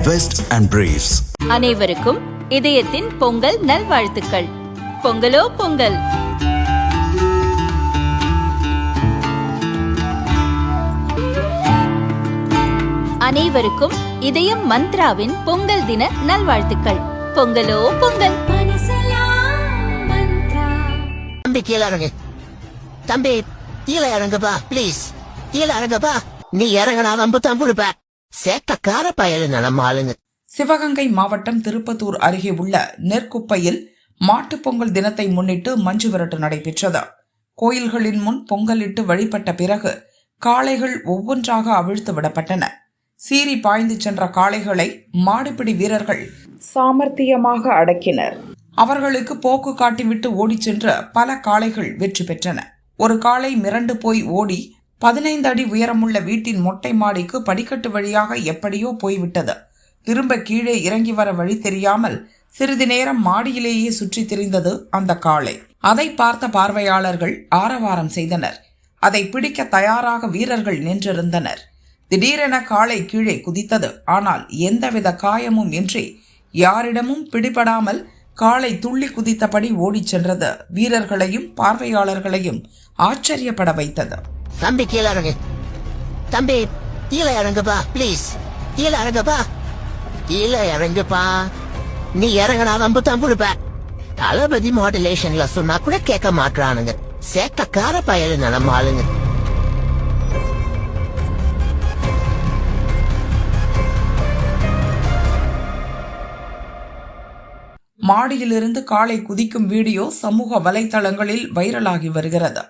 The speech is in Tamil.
Vest and Briefs. அனைவருக்கும் இதயத்தின் பொங்கல் நல்வாழ்த்துக்கள். பொங்கலோ பொங்கல். அனைவருக்கும் இதயம் மந்த்ராவின் பொங்கல் தின நல்வாழ்த்துக்கள். பொங்கலோ பொங்கல். தம்பி கீழே இறங்கு. தம்பி கீழே இறங்குப்பா பிளீஸ். கீழே இறங்குப்பா. நீ இறங்கினா வம்புத்தான் கொடுப்ப. சேட்டக்கார பயலு நலமாளுங்க. சிவகங்கை மாவட்டம் திருப்பத்தூர் அருகே உள்ள நெற்குப்பையில் மாட்டுப் பொங்கல் தினத்தை முன்னிட்டு மஞ்சு விரட்டு நடைபெற்றது. கோயில்களின் முன் பொங்கலிட்டு வழிபட்ட பிறகு காளைகள் ஒவ்வொன்றாக அவிழ்த்து விடப்பட்டன. சீறி பாய்ந்து சென்ற காளைகளை மாடுபிடி வீரர்கள் சாமர்த்தியமாக அடக்கினர். அவர்களுக்கு போக்கு காட்டிவிட்டு ஓடிச் சென்ற பல காளைகள் வெற்றி பெற்றன. ஒரு காளை மிரண்டு போய் ஓடி 15 அடி உயரமுள்ள வீட்டின் மொட்டை மாடிக்கு படிக்கட்டு வழியாக எப்படியோ போய்விட்டது. திரும்ப கீழே இறங்கி வர வழி தெரியாமல் சிறிது நேரம் மாடியிலேயே சுற்றி திரிந்தது அந்த காளை. அதை பார்த்த பார்வையாளர்கள் ஆரவாரம் செய்தனர். அதை பிடிக்க தயாராக வீரர்கள் நின்றிருந்தனர். திடீரென காளை கீழே குதித்தது. ஆனால் எந்தவித காயமும் இன்றி யாரிடமும் பிடிபடாமல் காளை துள்ளி குதித்தபடி ஓடிச் சென்றது வீரர்களையும் பார்வையாளர்களையும் ஆச்சரியப்பட வைத்தது. தம்பி கீழே இறங்கு. தம்பி கீழே இறங்குப்பா பிளீஸ். கீழே இறங்குப்பா. கீழே இறங்குப்பா. நீ இறங்கினா வம்புத்தான் கொடுப்ப. தளபதி மாடுலேஷன்ல சொன்னா கூட கேட்க மாட்டானுங்க. சேட்டக்கார பயலு நலமாளுங்க. மாடியிலிருந்து காளை குதிக்கும் வீடியோ சமூக வலைதளங்களில் வைரலாகி வருகிறது.